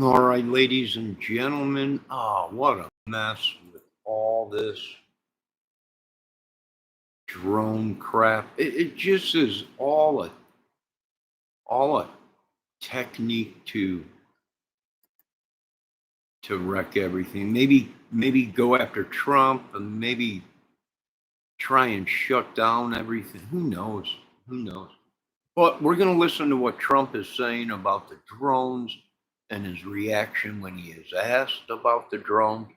All right, ladies and gentlemen. What a mess with all this drone crap. It just is all a technique to wreck everything. Maybe go after Trump and maybe try and shut down everything. Who knows? Who knows? But we're going to listen to what Trump is saying about the drones and his reaction when he is asked about the drones.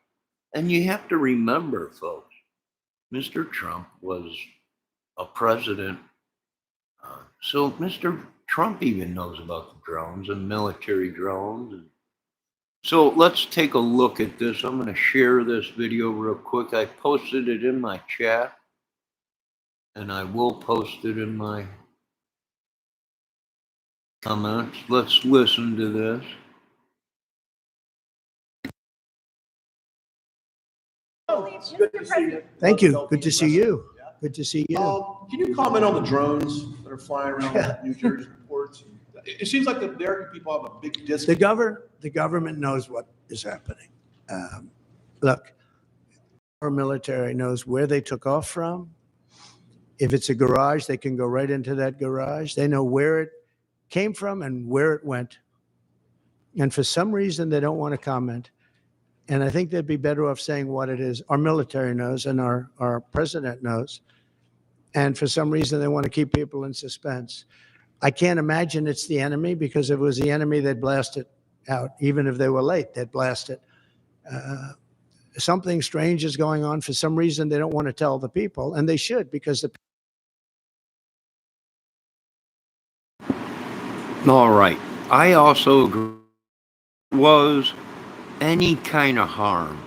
And you have to remember, folks, Mr. Trump was a president. So Mr. Trump even knows about the drones and military drones. So let's take a look at this. I'm going to share this video real quick. I posted it in my chat, and I will post it in my comments. Let's listen to this. Good to see you. Thank you. Good to see you. Good to see you. Can you comment on the drones that are flying around New Jersey ports? It seems like the American people have a big disconnect. The government knows what is happening. Look, our military knows where they took off from. If it's a garage, they can go right into that garage. They know where it came from and where it went. And for some reason, they don't want to comment. And I think they'd be better off saying what it is. Our military knows and our president knows. And for some reason, they want to keep people in suspense. I can't imagine it's the enemy, because if it was the enemy, they'd blast it out. Even if they were late, they'd blast it. Something strange is going on. For some reason, they don't want to tell the people, and they should, because the. All right. I also agree. Was any kind of harm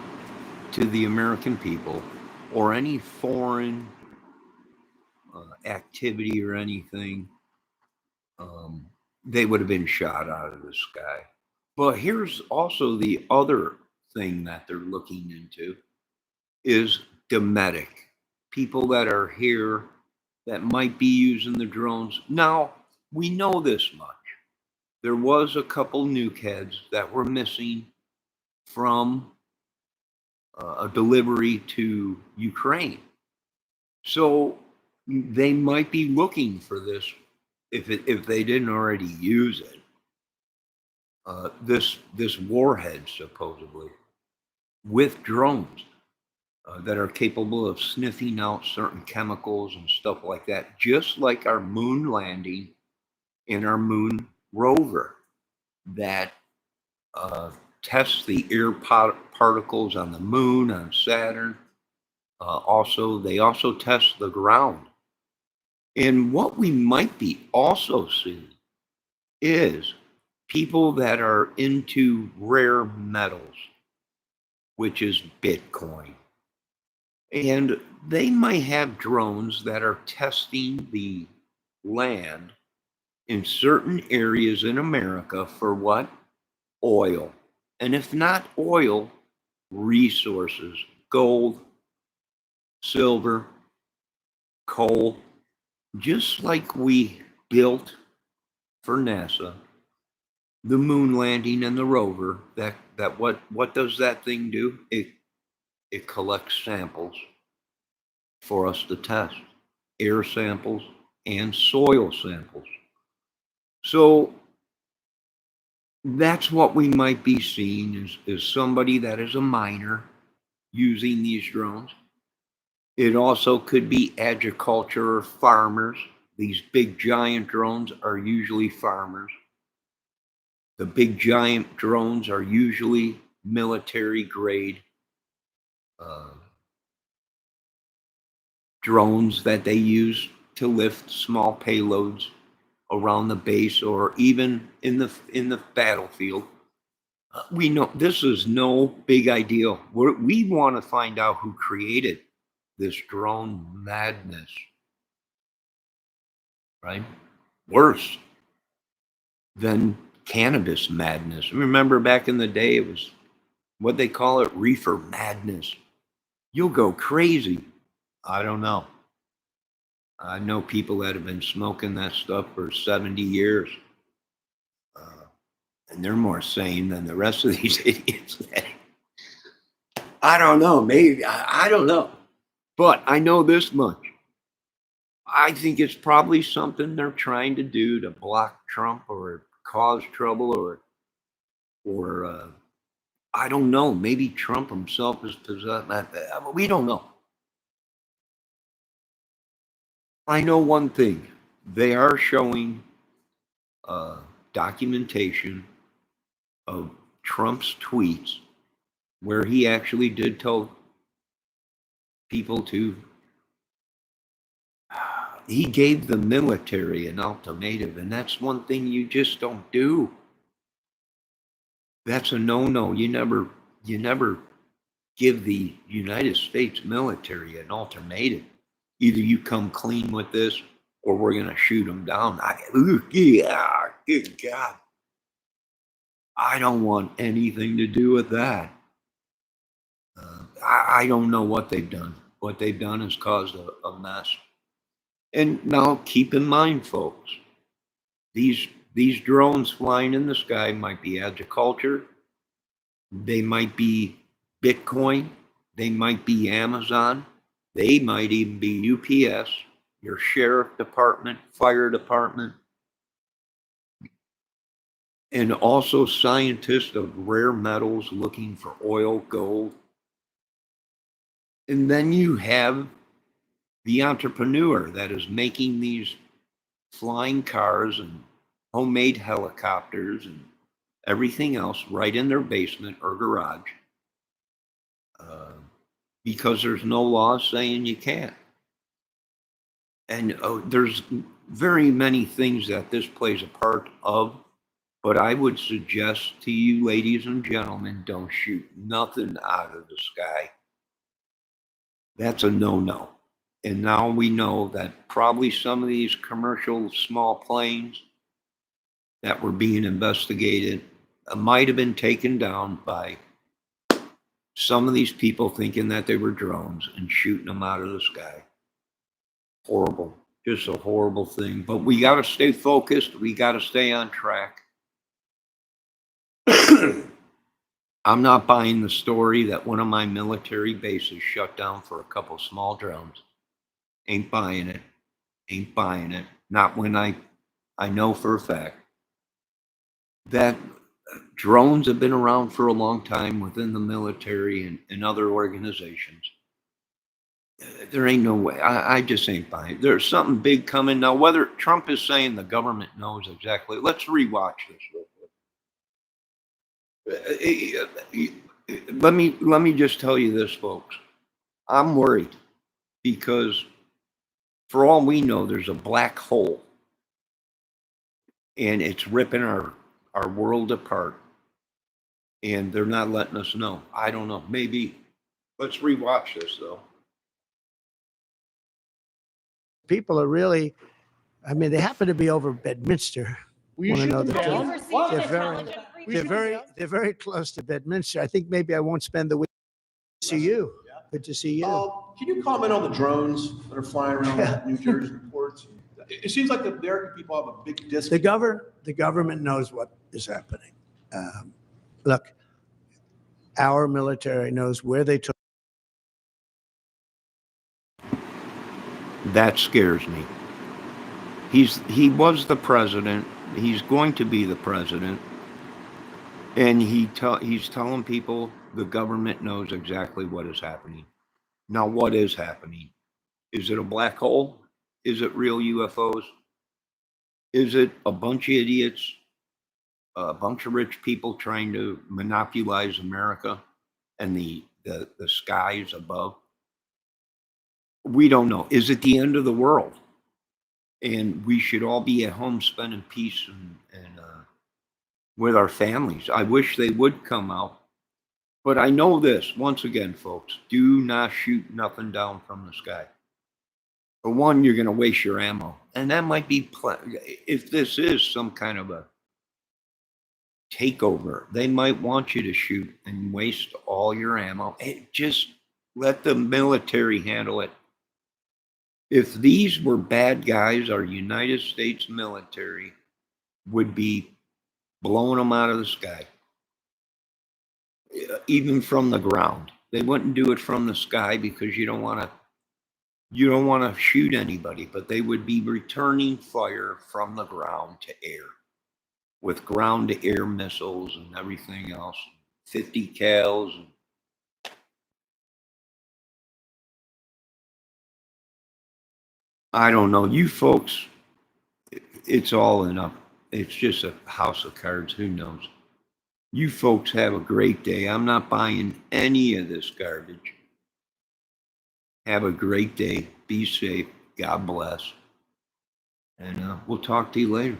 to the American people or any foreign activity or anything, they would have been shot out of the sky. But here's also the other thing that they're looking into is domestic people that are here that might be using the drones. Now, we know this much. There was a couple nuke heads that were missing from a delivery to Ukraine. So they might be looking for this if they didn't already use it. This warhead, supposedly, with drones that are capable of sniffing out certain chemicals and stuff like that, just like our moon landing and our moon rover that tests the air particles on the moon, on Saturn. They also test the ground. And what we might be also seeing is people that are into rare metals, which is Bitcoin. And they might have drones that are testing the land in certain areas in America for what? Oil. And if not oil, resources, gold, silver, coal, just like we built for NASA, the moon landing and the rover, what does that thing do? It collects samples for us to test, air samples and soil samples. So that's what we might be seeing is somebody that is a miner using these drones. It also could be agriculture or farmers. These big giant drones are usually farmers. The big giant drones are usually military grade drones that they use to lift small payloads around the base or even in the battlefield. We know this is no big idea. We want to find out who created this drone madness, right? Worse than cannabis madness. Remember back in the day, it was what they call it, reefer madness. You'll go crazy. I don't know. I know people that have been smoking that stuff for 70 years. And they're more sane than the rest of these idiots. I don't know. Maybe, I don't know. But I know this much. I think it's probably something they're trying to do to block Trump or cause trouble or I don't know. Maybe Trump himself is possessed. We don't know. I know one thing. They are showing documentation of Trump's tweets where he actually did tell people to, he gave the military an ultimatum, and that's one thing you just don't do. That's a no-no. You never give the United States military an ultimatum. Either you come clean with this or we're going to shoot them down. Yeah, good God. I don't want anything to do with that. I don't know what they've done. What they've done is caused a mess. And now keep in mind, folks, these drones flying in the sky might be agriculture. They might be Bitcoin. They might be Amazon. They might even be UPS, your sheriff department, fire department, and also scientists of rare metals looking for oil, gold. And then you have the entrepreneur that is making these flying cars and homemade helicopters and everything else right in their basement or garage because there's no law saying you can't. And there's very many things that this plays a part of, but I would suggest to you, ladies and gentlemen, don't shoot nothing out of the sky. That's a no-no. And now we know that probably some of these commercial small planes that were being investigated might have been taken down by some of these people thinking that they were drones and shooting them out of the sky. Horrible. Just a horrible thing. But we got to stay focused. We got to stay on track. I'm not buying the story that one of my military bases shut down for a couple small drones. Ain't buying it. Ain't buying it. Not when I know for a fact that drones have been around for a long time within the military and other organizations. There ain't no way. I just ain't buying it. There's something big coming. Now, whether Trump is saying the government knows exactly, let's rewatch this real quick. Let me just tell you this, folks. I'm worried because for all we know, there's a black hole and it's ripping our world apart. And they're not letting us know. I don't know. Maybe let's rewatch this though. People are really, I mean, they happen to be over Bedminster. Will you Wanna shoot know them the down? truth? What? They're very close to Bedminster. I think maybe I won't spend the week. See you. Good to see you. Can you comment on the drones that are flying around New Jersey ports? It seems like the American people have a big disconnect. The government knows what is happening. Look, our military knows where they took. That scares me. He was the president. He's going to be the president. And he's telling people the government knows exactly what is happening. Now, what is happening? Is it a black hole? Is it real UFOs? Is it a bunch of idiots, a bunch of rich people trying to monopolize America and the skies above? We don't know. Is it the end of the world? And we should all be at home spending peace and with our families. I wish they would come out. But I know this, once again, folks, do not shoot nothing down from the sky. For one, you're going to waste your ammo. And that might be, if this is some kind of a takeover, they might want you to shoot and waste all your ammo. Just let the military handle it. If these were bad guys, our United States military would be blowing them out of the sky, even from the ground. They wouldn't do it from the sky because you don't want to shoot anybody, but they would be returning fire from the ground to air with ground to air missiles and everything else, 50 cals. I don't know. You folks, it's all in up. It's just a house of cards. Who knows? You folks have a great day. I'm not buying any of this garbage. Have a great day. Be safe. God bless. And we'll talk to you later.